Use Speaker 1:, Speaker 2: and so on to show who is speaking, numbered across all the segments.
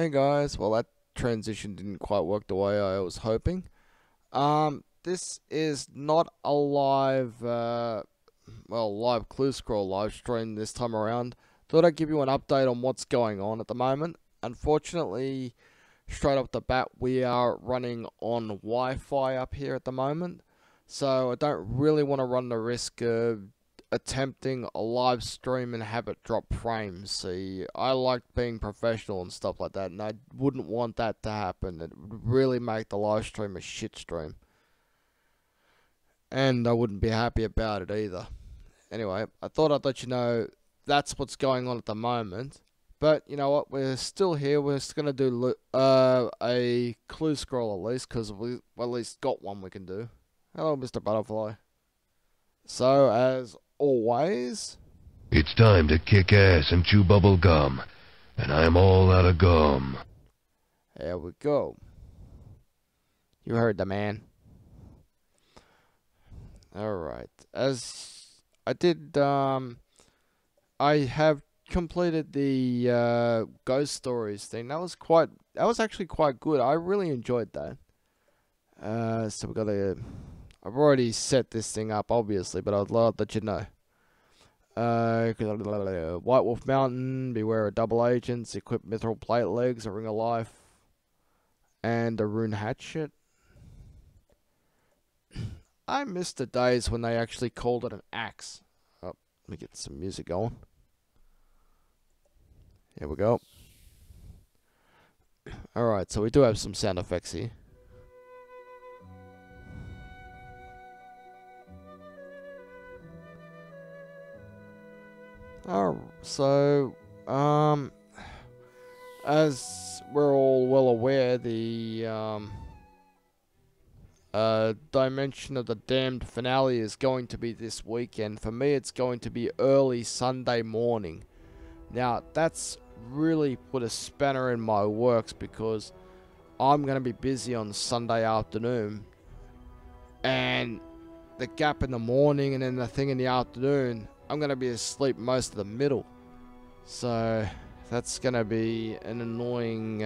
Speaker 1: Hey guys, well that transition didn't quite work the way I was hoping. This is not a live clue scroll live stream this time around. Thought I'd give you an update on what's going on at the moment. Unfortunately, straight off the bat, we are running on Wi-Fi up here at the moment. So I don't really want to run the risk of attempting a live stream and have it drop frames. See, I like being professional and stuff like that, and I wouldn't want that to happen. It would really make the live stream a shit stream. And I wouldn't be happy about it either. Anyway, I thought I'd let you know that's what's going on at the moment. But you know what, we're still here. We're just going to do a clue scroll at least, because we at least got one we can do. Hello, Mr. Butterfly. So, as always,
Speaker 2: it's time to kick ass and chew bubble gum, and I'm all out of gum.
Speaker 1: There we go. You heard the man. Alright, as I did, I have completed the ghost stories thing. That was actually quite good. I really enjoyed that. So we got to. I've already set this thing up, obviously, but I'd love that you know. White Wolf Mountain, beware of double agents, equip mithril plate legs, a ring of life, and a rune hatchet. I miss the days when they actually called it an axe. Oh, let me get some music going. Here we go. Alright, so we do have some sound effects here. So, as we're all well aware, the Dimension of the Damned finale is going to be this weekend. For me, it's going to be early Sunday morning. Now, that's really put a spanner in my works because I'm going to be busy on Sunday afternoon. And the gap in the morning and then the thing in the afternoon, I'm going to be asleep most of the middle. So, that's going to be an annoying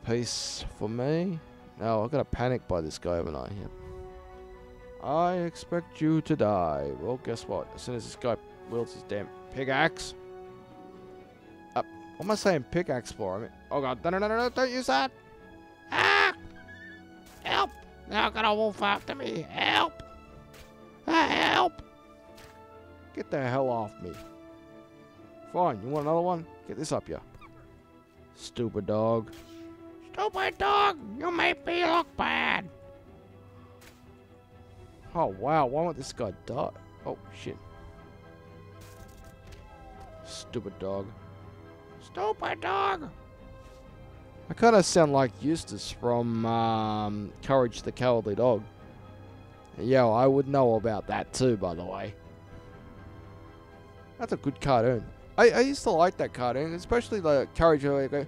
Speaker 1: piece for me. No, I've got to panic by this guy, haven't I? Yep. I expect you to die. Well, guess what? As soon as this guy wields his damn pickaxe. What am I saying pickaxe for? I mean, oh god, no, don't use that! Ah! Help! Now got a wolf after me. Help! Help! Get the hell off me. Fine, you want another one? Get this up, ya. Stupid dog. Stupid dog! You make me look bad! Oh, wow. Why won't this guy die? Oh, shit. Stupid dog. Stupid dog! I kind of sound like Eustace from Courage the Cowardly Dog. Yeah, I would know about that too, by the way. That's a good cartoon. I used to like that cartoon, especially the Courage where you go,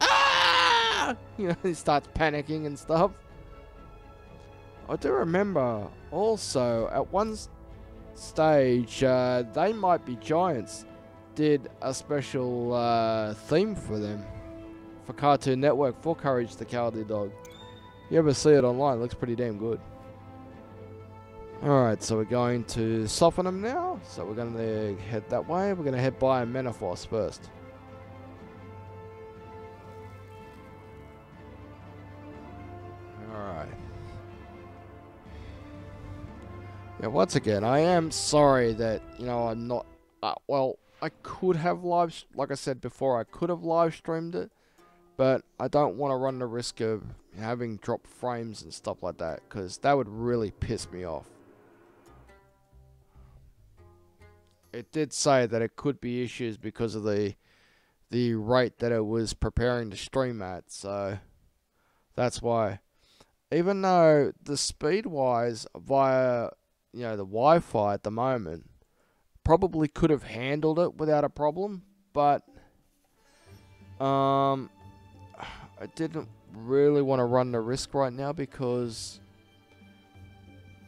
Speaker 1: ah! You know, he starts panicking and stuff. I do remember also at one stage, They Might Be Giants did a special theme for them for Cartoon Network for Courage the Cowardly Dog. You ever see it online? It looks pretty damn good. Alright, so we're going to soften them now. So we're going to head that way. We're going to head by Menopause first. Alright. Yeah, once again, I am sorry that, you know, I'm not... well, I could have like I said before, I could have live streamed it. But I don't want to run the risk of having drop frames and stuff like that, because that would really piss me off. It did say that it could be issues because of the rate that it was preparing to stream at, so that's why. Even though the speed-wise via, you know, the Wi-Fi at the moment probably could have handled it without a problem, but I didn't really want to run the risk right now because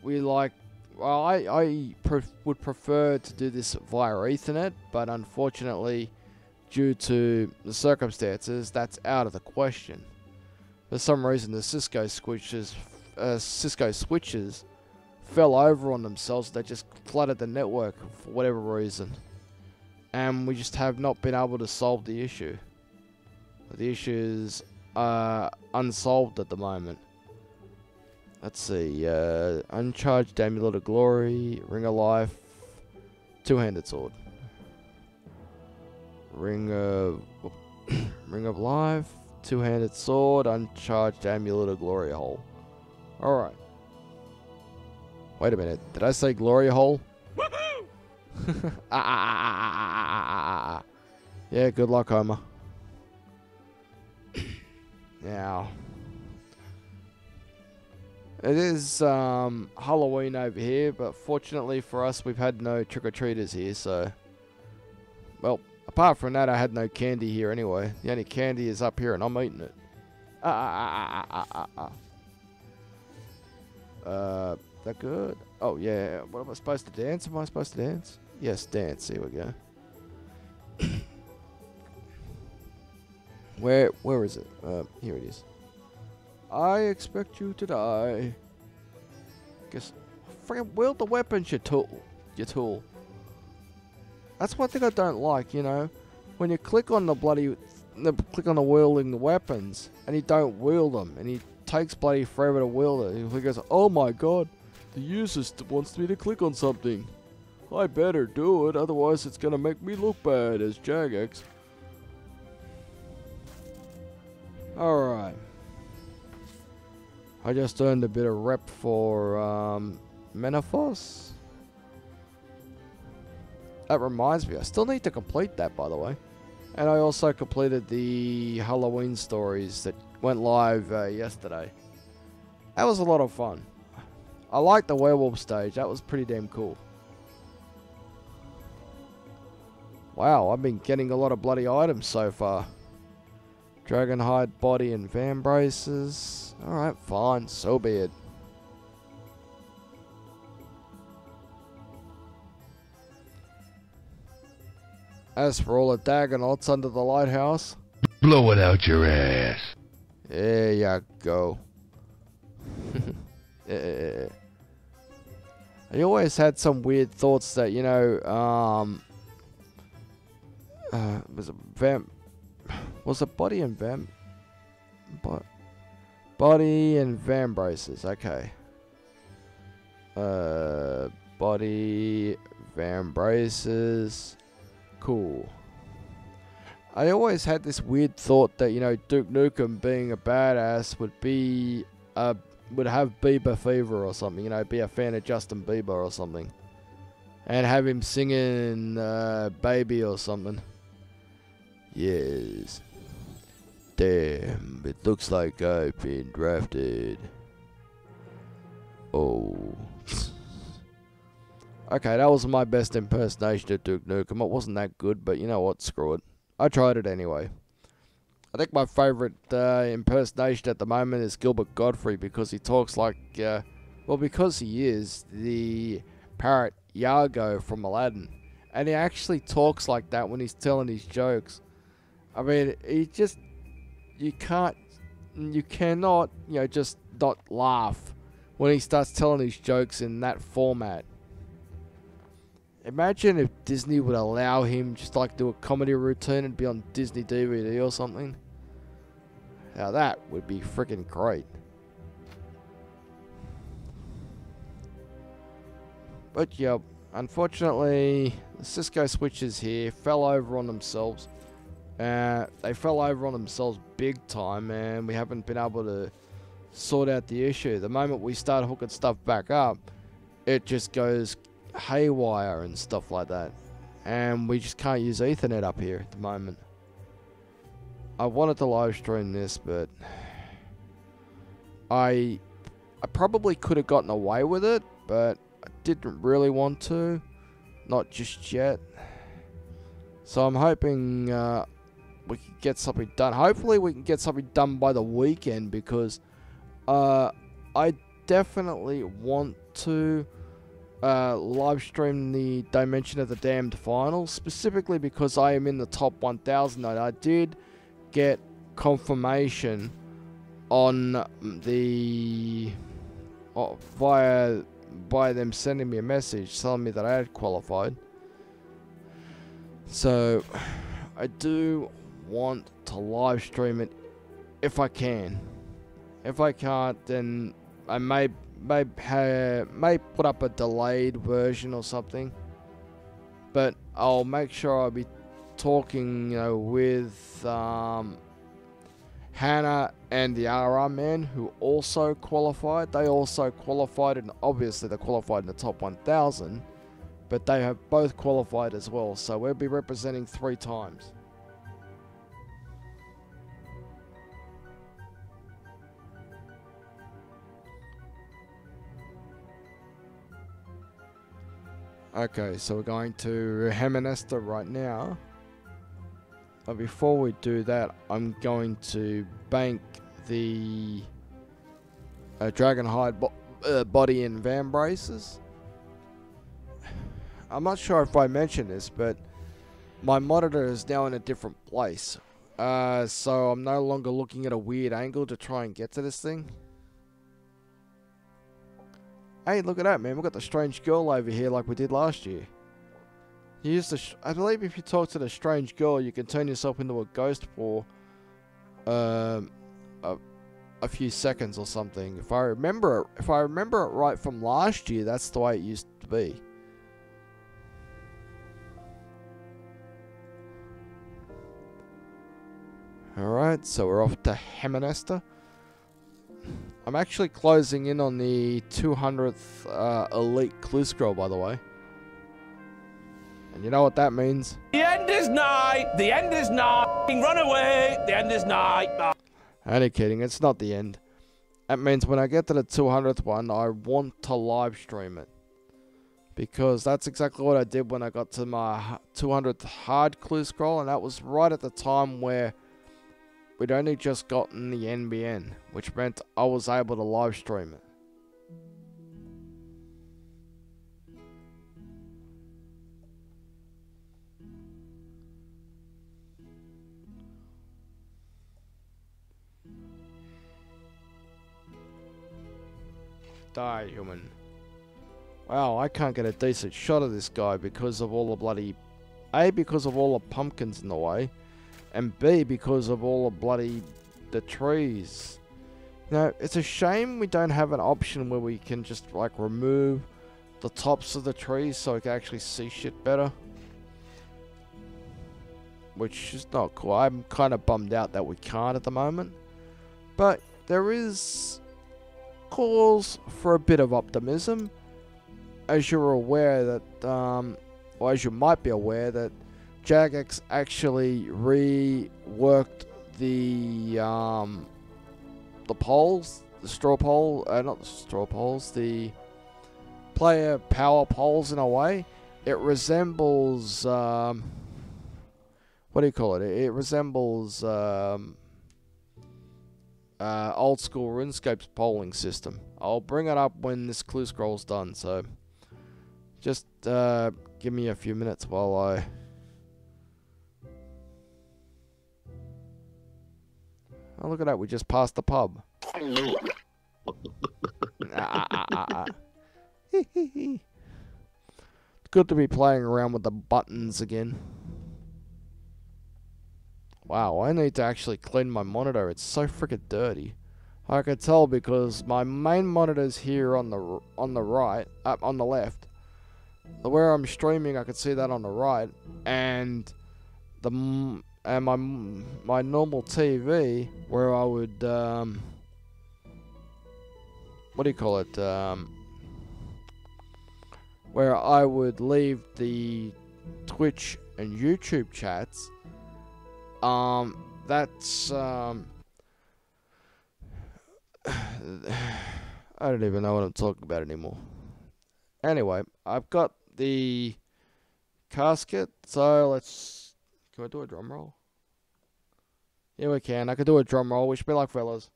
Speaker 1: we like... Well, I would prefer to do this via Ethernet, but unfortunately, due to the circumstances, that's out of the question. For some reason, the Cisco switches fell over on themselves. They just flooded the network for whatever reason. And we just have not been able to solve the issue. The issue is unsolved at the moment. Let's see. Uncharged Amulet of Glory, Ring of Life, Two-Handed Sword. Ring of Life, Two-Handed Sword, Uncharged Amulet of Glory Hole. Alright. Wait a minute. Did I say Glory Hole? Yeah, good luck, Homer. Now, it is Halloween over here, but fortunately for us, we've had no trick-or-treaters here, so... Well, apart from that, I had no candy here anyway. The only candy is up here, and I'm eating it. That good? Oh, yeah. What am I supposed to dance? Am I supposed to dance? Yes, dance. Here we go. Where is it? Here it is. I expect you to die. Guess, freaking wield the weapons, you tool. That's one thing I don't like, you know. When you click on the wielding the weapons, and you don't wield them, and he takes bloody forever to wield it. He goes, oh my god, the user wants me to click on something. I better do it, otherwise it's gonna make me look bad as Jagex. Alright. I just earned a bit of rep for Menafos. That reminds me, I still need to complete that, by the way. And I also completed the Halloween stories that went live yesterday. That was a lot of fun. I liked the werewolf stage, that was pretty damn cool. Wow, I've been getting a lot of bloody items so far. Dragonhide body and van braces. Alright, fine, so be it. As for all the Dagonauts under the lighthouse,
Speaker 2: Blow it out your ass.
Speaker 1: there you go. I always had some weird thoughts that, you know, was it body and van? Body and van braces, okay. Body, van braces, cool. I always had this weird thought that, you know, Duke Nukem being a badass would be, would have Bieber fever or something, you know, be a fan of Justin Bieber or something. And have him singing, Baby or something. Yes. Damn, it looks like I've been drafted. Oh. Okay, that was my best impersonation of Duke Nukem. It wasn't that good, but you know what, screw it. I tried it anyway. I think my favourite impersonation at the moment is Gilbert Godfrey, because he talks like, well, because he is the parrot Iago from Aladdin. And he actually talks like that when he's telling his jokes. I mean, you cannot, you know, just not laugh when he starts telling his jokes in that format. Imagine if Disney would allow him just like do a comedy routine and be on Disney DVD or something. Now that would be freaking great. But yeah, unfortunately, the Cisco Switches here fell over on themselves. They fell over on themselves big time, and we haven't been able to sort out the issue. The moment we start hooking stuff back up, it just goes haywire and stuff like that. And we just can't use Ethernet up here at the moment. I wanted to live stream this, but I probably could have gotten away with it, but I didn't really want to. Not just yet. So I'm hoping we can get something done. Hopefully we can get something done by the weekend, because I definitely want to live stream the Dimension of the Damned finals, specifically because I am in the top 1,000. I did get confirmation on the by them sending me a message telling me that I had qualified. So I do want to live stream it if I can. If I can't, then I may put up a delayed version or something. But I'll make sure I'll be talking, you know, with Hannah and the RR man, who also qualified. They also qualified, and obviously they qualified in the top 1,000, but they have both qualified as well. So we'll be representing 3 times. Okay, so we're going to Heminesta right now. But before we do that, I'm going to bank the Dragonhide body and van braces. I'm not sure if I mentioned this, but my monitor is now in a different place. So I'm no longer looking at a weird angle to try and get to this thing. Hey, look at that, man. We've got the strange girl over here like we did last year. You use the I believe if you talk to the strange girl, you can turn yourself into a ghost for a few seconds or something. If I remember it right from last year, that's the way it used to be. Alright, so we're off to Heminesta. I'm actually closing in on the 200th elite clue scroll, by the way. And you know what that means?
Speaker 3: The end is nigh! The end is nigh! Run away! The end is nigh!
Speaker 1: Only kidding, it's not the end. That means when I get to the 200th one, I want to live stream it. Because that's exactly what I did when I got to my 200th hard clue scroll, and that was right at the time where we'd only just gotten the NBN, which meant I was able to live stream it. Die, human. Wow, I can't get a decent shot of this guy because of all the bloody... A, because of all the pumpkins in the way. And B, because of all the trees. You know, it's a shame we don't have an option where we can just, like, remove the tops of the trees so we can actually see shit better. Which is not cool. I'm kind of bummed out that we can't at the moment. But there is cause for a bit of optimism. As you're aware that, or as you might be aware that Jagex actually reworked the poles, the straw pole, not the straw poles, the player power poles in a way. It resembles, what do you call it? It resembles old school RuneScape's polling system. I'll bring it up when this clue scroll's done, so just give me a few minutes while I... Oh, look at that, we just passed the pub. It's good to be playing around with the buttons again. Wow, I need to actually clean my monitor. It's so freaking dirty. I can tell because my main monitor's here on the right, on the left. Where I'm streaming, I can see that on the right, and my normal TV, where I would what do you call it? Where I would leave the Twitch and YouTube chats. That's I don't even know what I'm talking about anymore. Anyway, I've got the casket, so let's... Can I do a drum roll? Yeah, we can. I can do a drum roll. Wish me luck, fellas.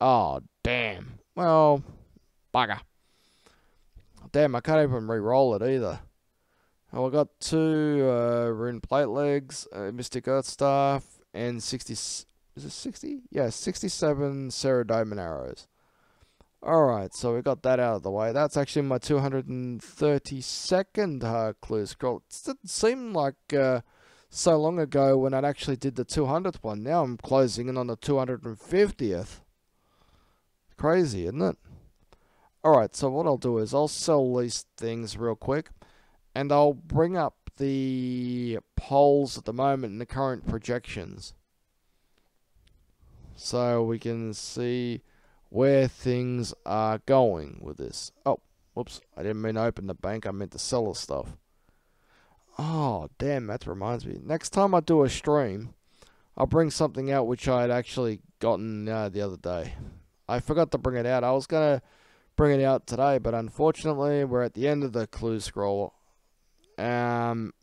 Speaker 1: Oh, damn. Well, bugger. Damn, I can't even re-roll it either. Oh, I got 2 rune plate legs, Mystic Earth Staff, and 60... Is it 60? Yeah, 67 Ceridome arrows. Alright, so we got that out of the way. That's actually my 232nd clue scroll. It didn't seem like so long ago when I actually did the 200th one. Now I'm closing in on the 250th. Crazy, isn't it? Alright, so what I'll do is I'll sell these things real quick. And I'll bring up the polls at the moment in the current projections. So we can see where things are going with this. Oh, whoops. I didn't mean to open the bank. I meant to sell the stuff. Oh, damn. That reminds me. Next time I do a stream, I'll bring something out which I had actually gotten the other day. I forgot to bring it out. I was going to bring it out today, but unfortunately, we're at the end of the clue scroll. And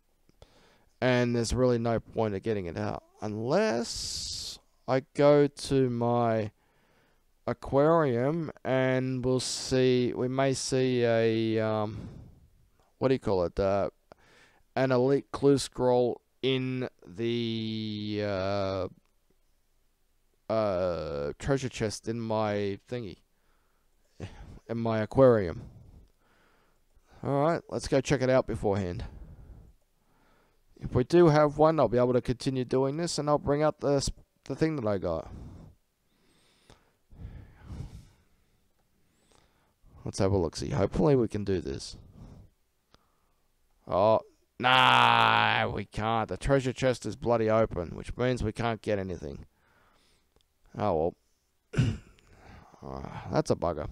Speaker 1: there's really no point of getting it out. Unless I go to my aquarium and we'll see, we may see a, what do you call it, an elite clue scroll in the treasure chest in my thingy, in my aquarium. Alright, let's go check it out beforehand. If we do have one, I'll be able to continue doing this, and I'll bring out the thing that I got. Let's have a look-see. Hopefully we can do this. Oh, nah, we can't. The treasure chest is bloody open, which means we can't get anything. Oh, well. That's a bugger.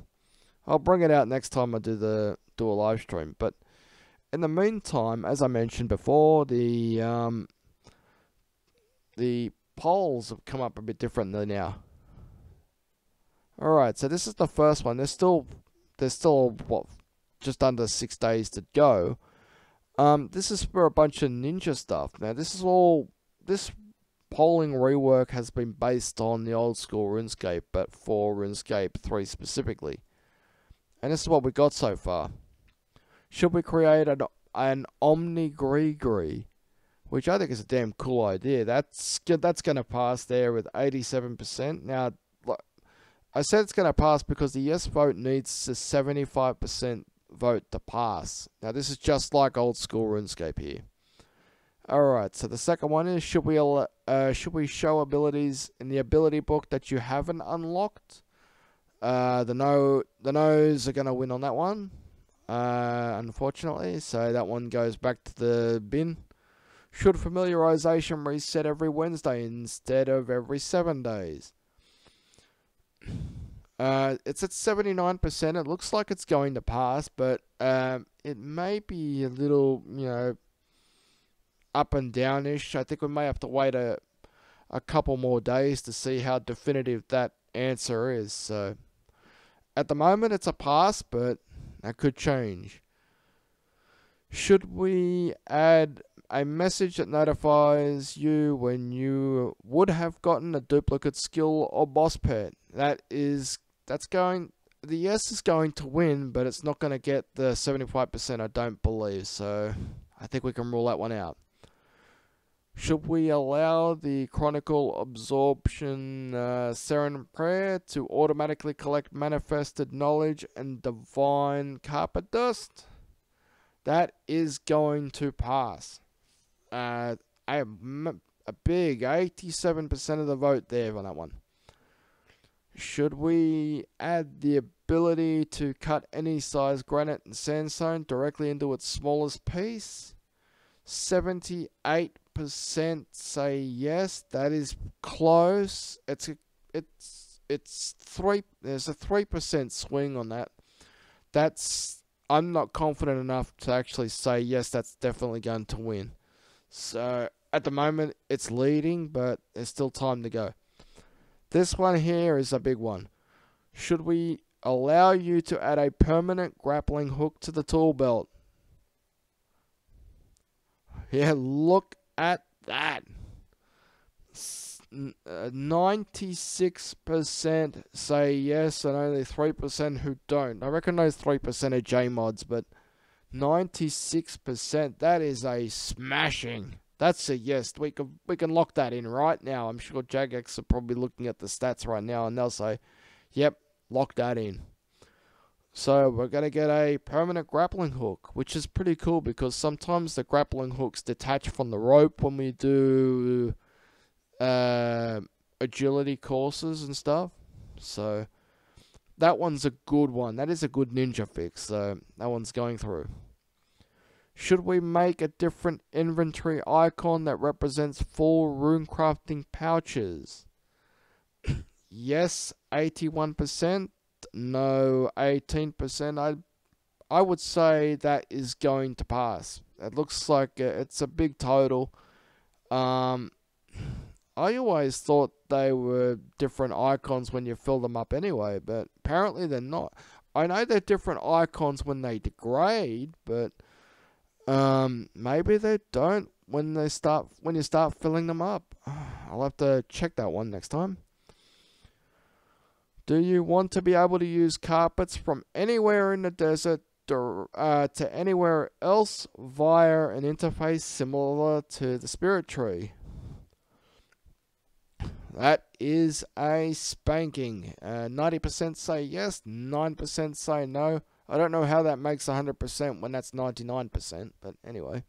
Speaker 1: I'll bring it out next time I do a live stream. But in the meantime, as I mentioned before, the polls have come up a bit differently now. Alright, so this is the first one. There's still what, just under 6 days to go. This is for a bunch of ninja stuff. Now this polling rework has been based on the old school RuneScape, but for RuneScape 3 specifically. And this is what we got so far. Should we create an Omni Gree, which I think is a damn cool idea. That's going to pass there with 87%. Now, I said it's going to pass because the yes vote needs a 75% vote to pass. Now, this is just like old school RuneScape here. Alright, so the second one is, should we show abilities in the ability book that you haven't unlocked? The no's are going to win on that one, unfortunately, so that one goes back to the bin. Should familiarization reset every Wednesday instead of every 7 days? It's at 79%. It looks like it's going to pass, but it may be a little, up and downish. I think we may have to wait a couple more days to see how definitive that answer is. So at the moment it's a pass, but that could change. Should we add a message that notifies you when you would have gotten a duplicate skill or boss pet? The yes is going to win, but it's not going to get the 75%, I don't believe. So I think we can rule that one out. Should we allow the Chronicle Absorption Seren Prayer to automatically collect manifested knowledge and divine carpet dust? That is going to pass. A big 87% of the vote there on that one. Should we add the ability to cut any size granite and sandstone directly into its smallest piece? 78% say yes. That is close. There's a 3% swing on that. I'm not confident enough to actually say yes, that's definitely going to win. So at the moment it's leading, but there's still time to go. This one here is a big one. Should we allow you to add a permanent grappling hook to the tool belt? Yeah, look at that. 96% say yes and only 3% who don't. I reckon those 3% are J-mods, but 96%, that is a smashing. That's a yes. We can lock that in right now. I'm sure Jagex are probably looking at the stats right now and they'll say, yep, lock that in. So we're going to get a permanent grappling hook, which is pretty cool because sometimes the grappling hooks detach from the rope when we do agility courses and stuff. So that one's a good one. That is a good ninja fix. So that one's going through. Should we make a different inventory icon that represents full rune crafting pouches? Yes, 81%. No, 18%. I would say that is going to pass. It looks like it's a big total. I always thought they were different icons when you fill them up anyway, but apparently they're not. I know they're different icons when they degrade, but maybe they don't when you start filling them up. I'll have to check that one next time. Do you want to be able to use carpets from anywhere in the desert to anywhere else via an interface similar to the spirit tree? That is a spanking. 90% say yes, 9% say no. I don't know how that makes 100% when that's 99%, but anyway.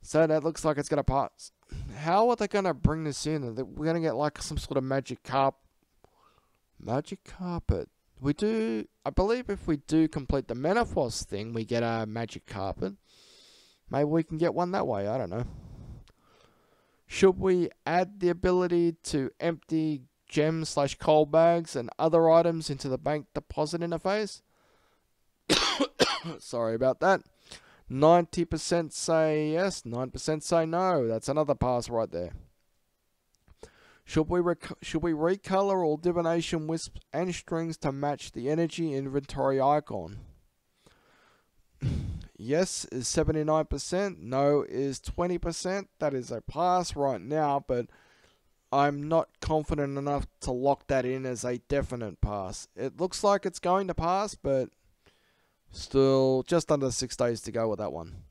Speaker 1: So that looks like it's going to pass. How are they going to bring this in? We're going to get like some sort of magic carpet. We do, I believe if we do complete the Menopause thing, we get a magic carpet. Maybe we can get one that way, I don't know. Should we add the ability to empty gem/coal bags and other items into the bank deposit interface? Sorry about that. 90% say yes, 9% say no. That's another pass right there. Should we recolor all divination wisps and strings to match the energy inventory icon? Yes is 79%, no is 20%. That is a pass right now, but I'm not confident enough to lock that in as a definite pass. It looks like it's going to pass, but still just under 6 days to go with that one.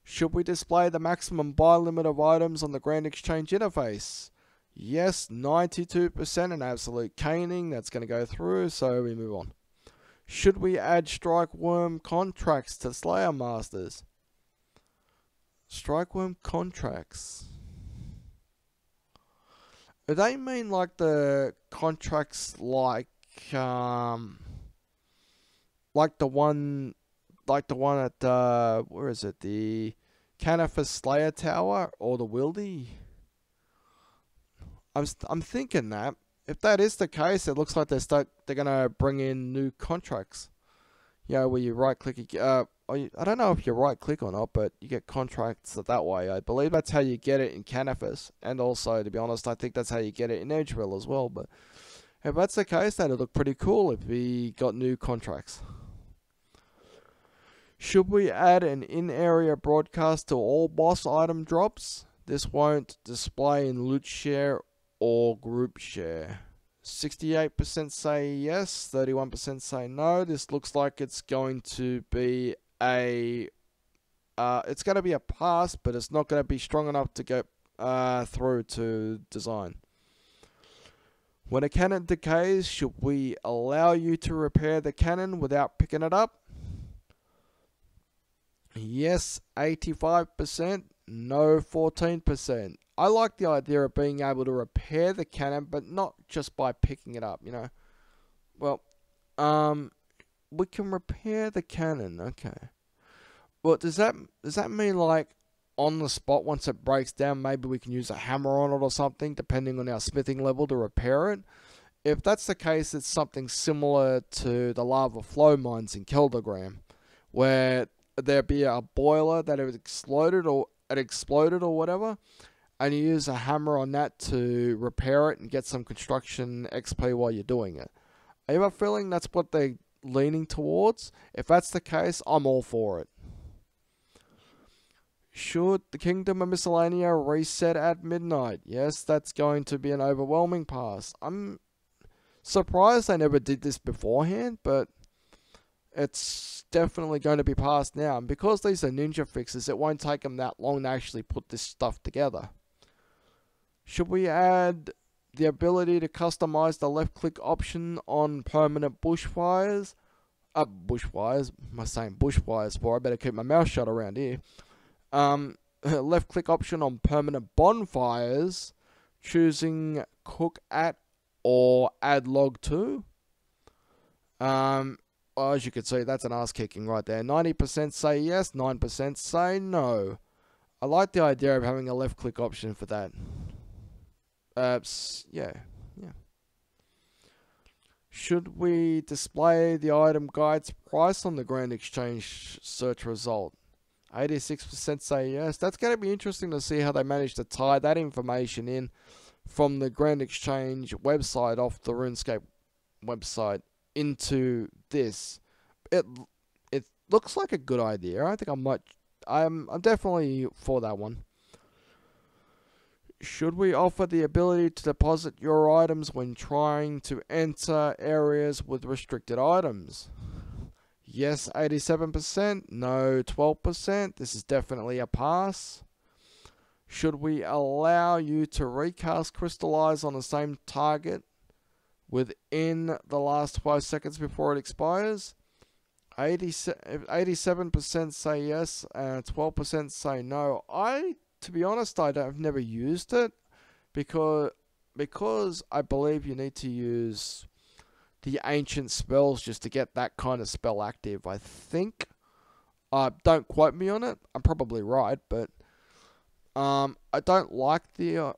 Speaker 1: Should we display the maximum buy limit of items on the Grand Exchange interface? Yes, 92%, an absolute caning. That's going to go through, so we move on. Should we add Strike Worm contracts to Slayer Masters? Strike Worm contracts. Do they mean like the contracts like the one at where is it? The Canifer Slayer Tower or the Wildy? I'm thinking that if that is the case, it looks like they're gonna bring in new contracts. Yeah, where you right click. I don't know if you right click or not, but you get contracts that way. I believe that's how you get it in Canifus, and also, to be honest, I think that's how you get it in Edgeville as well. But if that's the case, that'd look pretty cool if we got new contracts. Should we add an in-area broadcast to all boss item drops? This won't display in loot share or group share. 68% say yes, 31% say no. This looks like it's going to be a pass, but it's not going to be strong enough to get through to design. When a cannon decays, should we allow you to repair the cannon without picking it up? Yes, 85%, no, 14%. I like the idea of being able to repair the cannon, but not just by picking it up, you know. Well, we can repair the cannon, okay. Well, does that mean like on the spot once it breaks down, maybe we can use a hammer on it or something, depending on our smithing level to repair it? If that's the case, it's something similar to the lava flow mines in Kildogram, where there be a boiler that had exploded or whatever, and you use a hammer on that to repair it and get some construction XP while you're doing it. I have a feeling that's what they're leaning towards. If that's the case, I'm all for it. Should the Kingdom of Miscellanea reset at midnight? Yes, that's going to be an overwhelming pass. I'm surprised they never did this beforehand, but it's definitely going to be passed now. And because these are ninja fixes, it won't take them that long to actually put this stuff together. Should we add the ability to customize the left click option on permanent bushfires? Bushfires? Am I saying bushfires for? I better keep my mouth shut around here. Left click option on permanent bonfires, choosing cook at or add log to. Well, as you can see, that's an ass kicking right there. 90% say yes, 9% say no. I like the idea of having a left click option for that. Yeah. Should we display the item guide's price on the Grand Exchange search result? 86% say yes. That's going to be interesting to see how they manage to tie that information in from the Grand Exchange website off the RuneScape website into this. It looks like a good idea. I think I'm definitely for that one. Should we offer the ability to deposit your items when trying to enter areas with restricted items? Yes, 87%. No, 12%. This is definitely a pass. Should we allow you to recast crystallize on the same target within the last 5 seconds before it expires? 87% say yes, and 12% say no. To be honest, I've never used it because I believe you need to use the ancient spells just to get that kind of spell active. I think. Don't quote me on it. I'm probably right, but I don't like the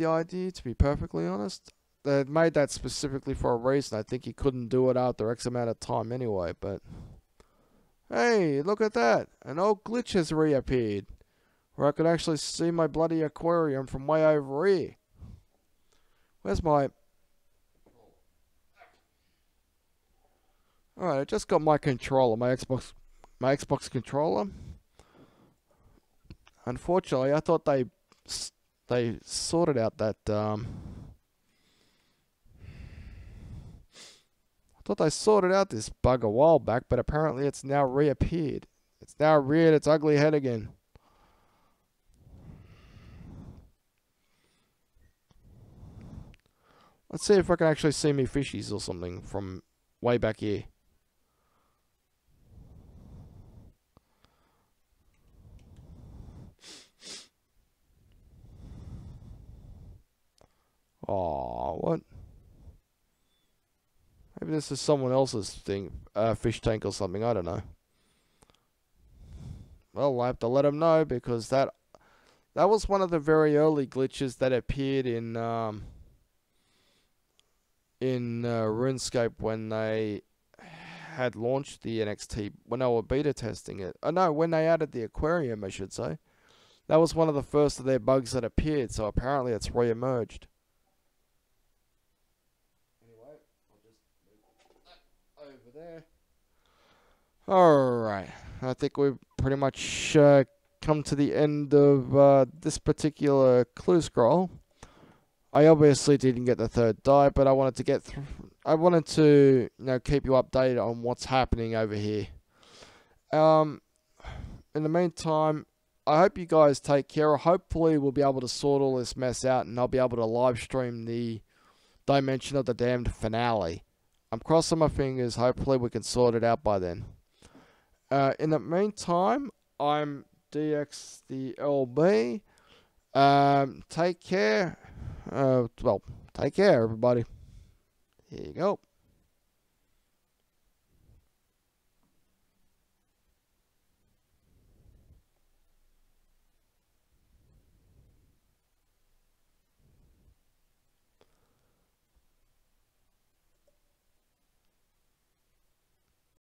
Speaker 1: idea, to be perfectly honest. They made that specifically for a reason. I think you couldn't do it after X amount of time anyway. But hey, look at that! An old glitch has reappeared, where I could actually see my bloody aquarium from way over here. Where's my... Alright, I just got my controller, my Xbox controller. Unfortunately, I thought they sorted out that I thought they sorted out this bug a while back, but apparently it's now reappeared. It's now reared its ugly head again. Let's see if I can actually see me fishies or something from way back here. Oh, what? Maybe this is someone else's thing, fish tank or something, I don't know. Well, I have to let them know, because that was one of the very early glitches that appeared in RuneScape when they had launched the NXT, when they were beta testing it. Oh no, when they added the aquarium, I should say. That was one of the first of their bugs that appeared, so apparently it's re-emerged. Anyway, I'll just move that over there. Alright, I think we've pretty much come to the end of this particular clue scroll. I obviously didn't get the third die, but I wanted to get I wanted to, keep you updated on what's happening over here. In the meantime, I hope you guys take care. Hopefully we'll be able to sort all this mess out, and I'll be able to live stream the Dimension of the Damned finale. I'm crossing my fingers. Hopefully we can sort it out by then. In the meantime, I'm DX the LB. Take care. Take care, everybody. Here you go.